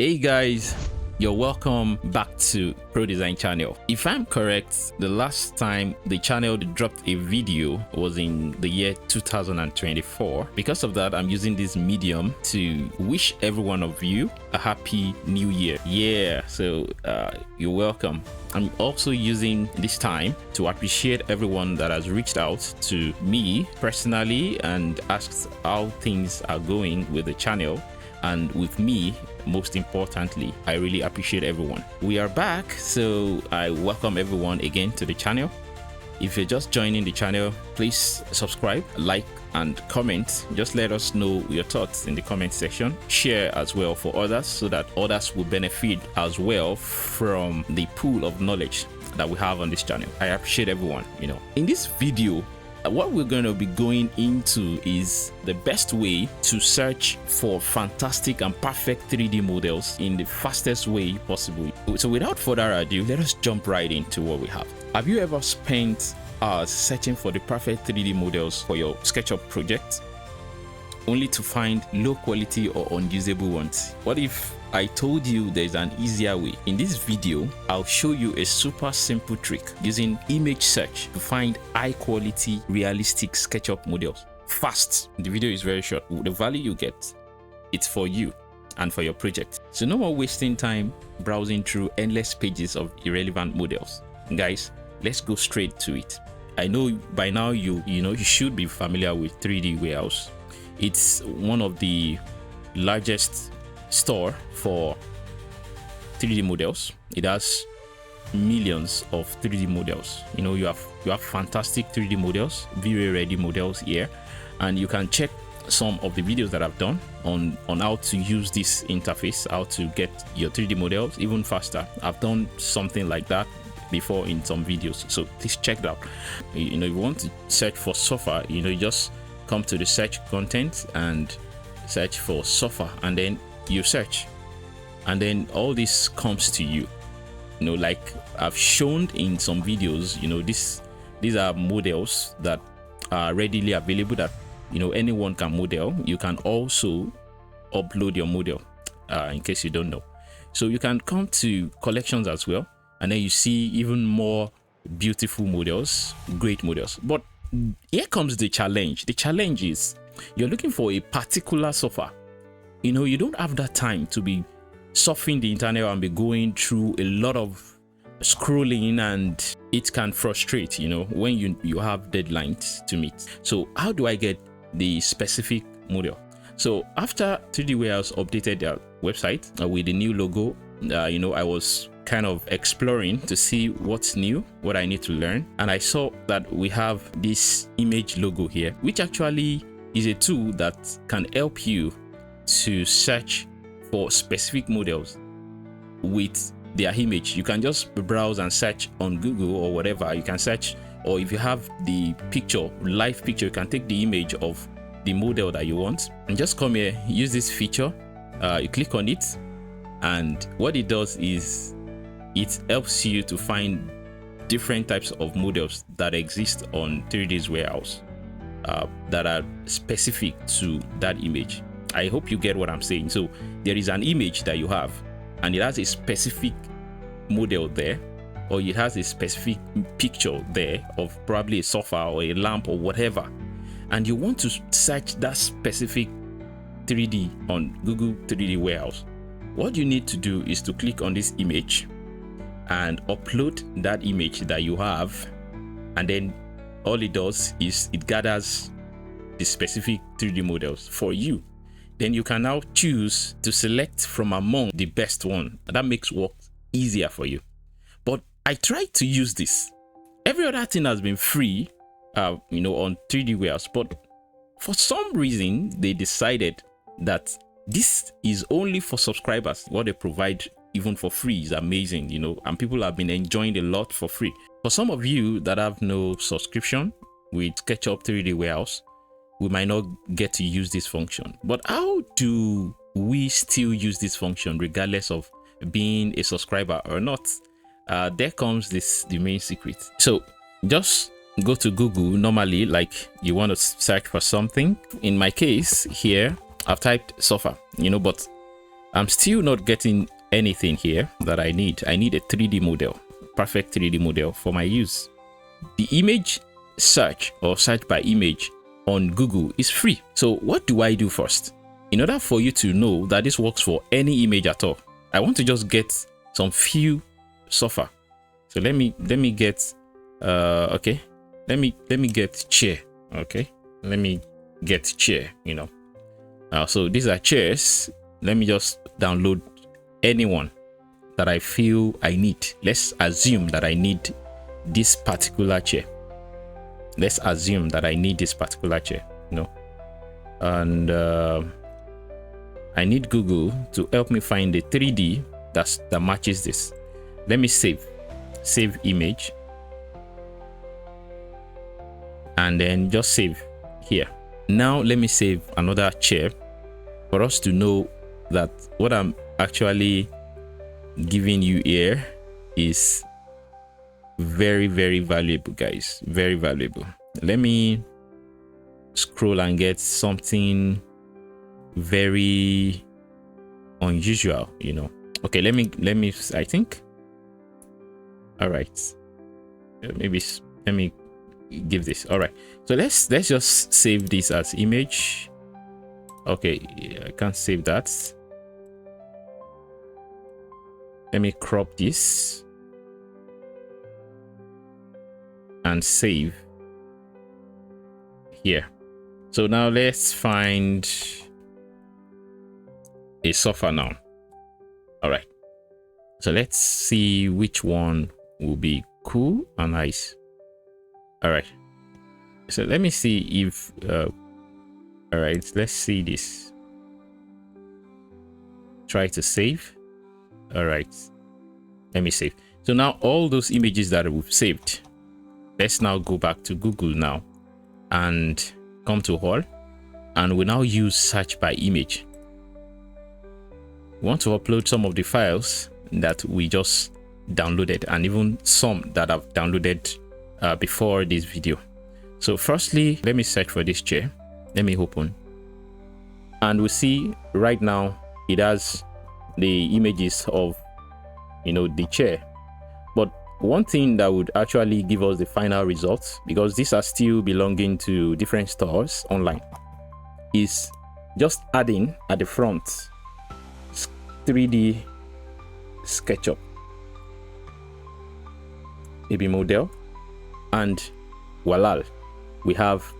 Hey guys, you're welcome back to Pro Design channel. If I'm correct, the last time the channel dropped a video was in the year 2024. Because of that, I'm using this medium to wish every one of you a happy new year. So you're welcome. I'm also using this time to appreciate everyone that has reached out to me personally and asked how things are going with the channel and with me. Most importantly, I really appreciate everyone. We are back, so I welcome everyone again to the channel. If you're just joining the channel, please subscribe, like, and comment. Just let us know your thoughts in the comment section. Share as well for others so that others will benefit as well from the pool of knowledge that we have on this channel. I appreciate everyone. In this video, what we're going to be going into is the best way to search for fantastic and perfect 3D models in the fastest way possible. So without further ado, let us jump right into what we have. Have you ever spent hours searching for the perfect 3D models for your SketchUp project, only to find low quality or unusable ones? What if I told you there's an easier way? In this video, I'll show you a super simple trick using image search to find high quality, realistic SketchUp models fast. The video is very short. The value you get, it's for you and for your project. So no more wasting time browsing through endless pages of irrelevant models. Guys, let's go straight to it. I know by now you should be familiar with 3D Warehouse. It's one of the largest store for 3D models. It has millions of 3D models. You have fantastic 3D models, very ready models here, and you can check some of the videos that I've done on how to use this interface, how to get your 3D models even faster. I've done something like that before in some videos, so please check that out. If you want to search for software, you just come to the search content and search for software, and then you search, and then all this comes to you. Like I've shown in some videos, these are models that are readily available that anyone can model. You can also upload your model in case you don't know. So you can come to collections as well, and then you see even more beautiful models, great models. But here comes the challenge. The challenge is you're looking for a particular software. You don't have that time to be surfing the internet and be going through a lot of scrolling, and it can frustrate, when you have deadlines to meet. So how do I get the specific model? So after 3D Warehouse updated their website with the new logo, I was kind of exploring to see what's new, what I need to learn, and I saw that we have this image logo here, which actually is a tool that can help you to search for specific models with their image. You can just browse and search on Google or whatever. You can search, or if you have the picture, live picture, you can take the image of the model that you want and just come here, use this feature. You click on it, and what it does is it helps you to find different types of models that exist on 3D's Warehouse that are specific to that image. I hope you get what I'm saying. So there is an image that you have, and it has a specific model there, or it has a specific picture there of probably a sofa or a lamp or whatever, and you want to search that specific 3D on Google 3D Warehouse. What you need to do is to click on this image and upload that image that you have, and then all it does is it gathers the specific 3D models for you. Then you can now choose to select from among the best one. That makes work easier for you. But I tried to use this. Every other thing has been free, on 3D Warehouse, but for some reason they decided that this is only for subscribers. What they provide even for free is amazing, and people have been enjoying a lot for free. For some of you that have no subscription with SketchUp 3D Warehouse, we might not get to use this function. But how do we still use this function regardless of being a subscriber or not? There comes the main secret. So just go to Google normally, like you want to search for something. In my case here, I've typed sofa, but I'm still not getting anything here that I need. I need a 3D model, perfect 3D model for my use. The image search or search by image on Google is free. So what do I do first? In order for you to know that this works for any image at all, I want to just get some few software. So let me get okay, let me get chair. Okay, let me get chair, you know. So these are chairs. Let me just download anyone that I feel I need. Let's assume that I need this particular chair. Let's assume that I need this particular chair, you know, and I need Google to help me find the 3D that matches this. Let me save image, and then just save here. Now let me save another chair for us to know that what I'm actually giving you here is very, very valuable, guys. Very valuable. Let me scroll and get something very unusual, you know. Okay, let me I think, all right, maybe let me give this. All right, so let's just save this as image. Okay, I can't save that. Let me crop this and save here. So now let's find a software now. All right, so let's see which one will be cool and nice. All right, so let me see if all right, let's see this. Try to save. All right, let me save. So now all those images that we've saved, let's now go back to Google now and come to all, and we now use search by image. We want to upload some of the files that we just downloaded, and even some that I've downloaded before this video. So firstly, let me search for this chair. Let me open, and we see right now it has the images of, you know, the chair. But one thing that would actually give us the final results, because these are still belonging to different stores online, is just adding at the front 3D SketchUp maybe model, and voila, we have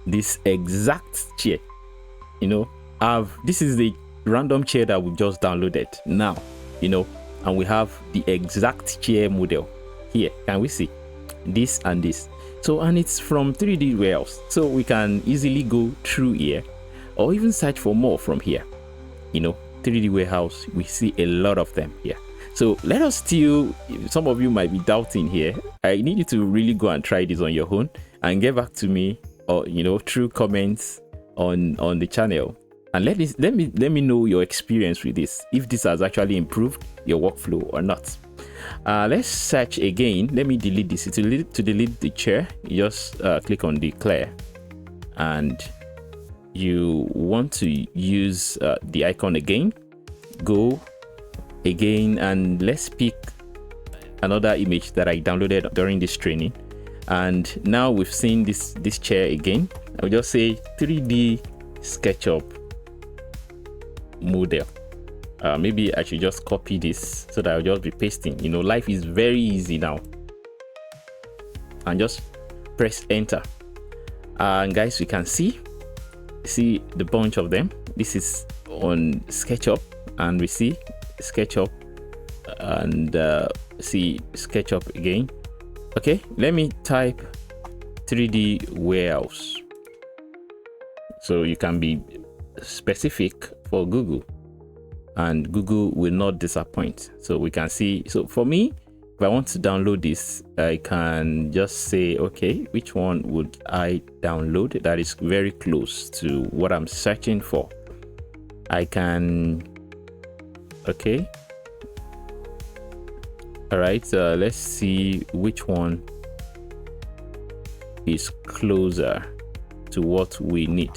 this exact chair. You know, this is the random chair that we just downloaded now, you know, and we have the exact chair model here. Can we see this and this? So, and it's from 3D Warehouse, so we can easily go through here or even search for more from here. You know, 3D Warehouse, we see a lot of them here. So let us still, some of you might be doubting here. I need you to really go and try this on your own and get back to me, or, you know, through comments on the channel, and let me know your experience with this, if this has actually improved your workflow or not. Let's search again. Let me delete this. To delete the chair, you just click on declare, and you want to use the icon again. Go again, and let's pick another image that I downloaded during this training. And now we've seen this chair again. I'll just say 3D SketchUp model. Maybe I should just copy this so that I'll just be pasting. You know, life is very easy now. And just press enter. And guys, we can see the bunch of them. This is on SketchUp, and we see SketchUp, and see SketchUp again. Okay, let me type 3D Warehouse, so you can be specific for Google, and Google will not disappoint. So we can see, so for me, if I want to download this, I can just say, okay, which one would I download that is very close to what I'm searching for? I can, okay, all right, let's see which one is closer to what we need.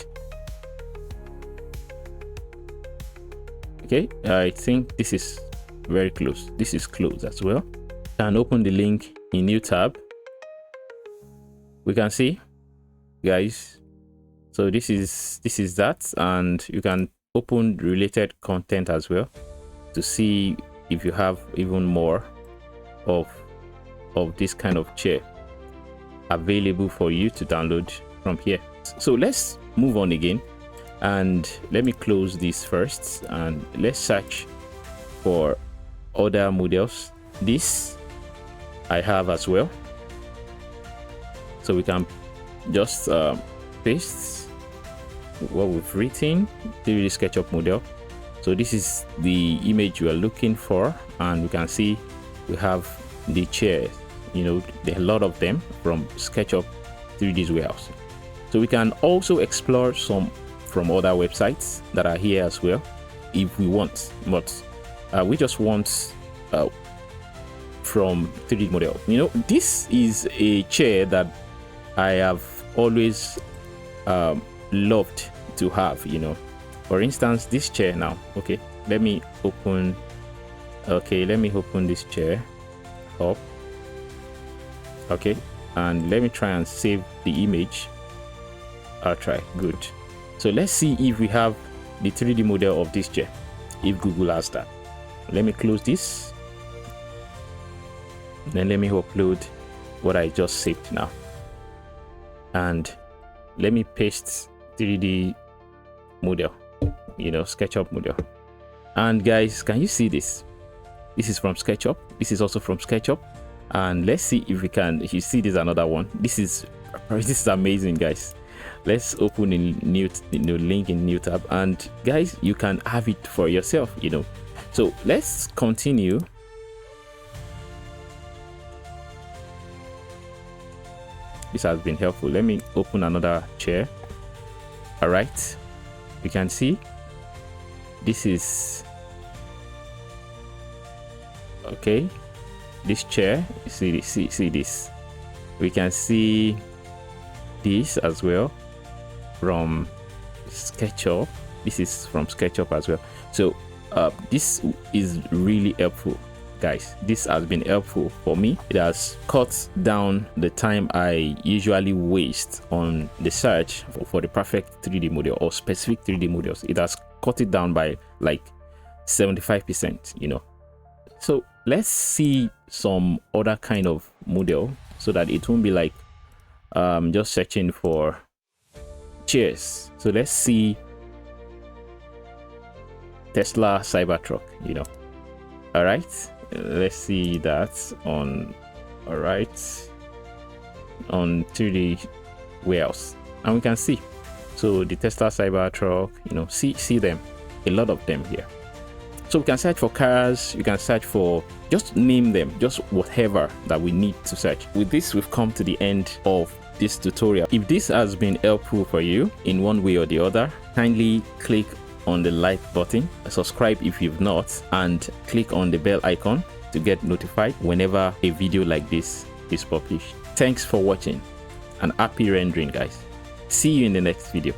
Okay, I think this is very close. This is close as well. And open the link in new tab. We can see, guys, so this is that, and you can open related content as well to see if you have even more of this kind of chair available for you to download from here. So let's move on again, and let me close this first, and let's search for other models. This I have as well, so we can just paste what we've written, 3D SketchUp model. So this is the image you are looking for, and we can see we have the chair. You know, there are a lot of them from SketchUp 3D's warehouse. So we can also explore some from other websites that are here as well if we want, but we just want from 3D model. You know, this is a chair that I have always loved to have. You know, for instance, this chair now. Okay, let me open this chair up. Okay, and let me try and save the image. I'll try. Good. So let's see if we have the 3D model of this chair, if Google has that. Let me close this, then let me upload what I just saved now, and let me paste 3D model, you know, SketchUp model. And guys, can you see this? This is from SketchUp. This is also from SketchUp. And let's see if we can. If you see, this another one. This is amazing, guys. Let's open a new link in new tab, and guys, you can have it for yourself, you know. So let's continue. This has been helpful. Let me open another chair. All right, you can see this is okay. This chair, see this. We can see this as well from SketchUp. This is from SketchUp as well. So this is really helpful, guys. This has been helpful for me. It has cut down the time I usually waste on the search for the perfect 3D model or specific 3D models. It has cut it down by like 75%, you know. So let's see some other kind of model so that it won't be like just searching for chairs. So let's see Tesla Cybertruck, you know. All right, let's see that on, all right, on 3D warehouse, and we can see, so the Tesla Cybertruck, you know, see them, a lot of them here. So we can search for cars, you can search for, just name them, just whatever that we need to search. With this, we've come to the end of this tutorial. If this has been helpful for you in one way or the other, kindly click on the like button, subscribe if you've not, and click on the bell icon to get notified whenever a video like this is published. Thanks for watching, and happy rendering, guys. See you in the next video.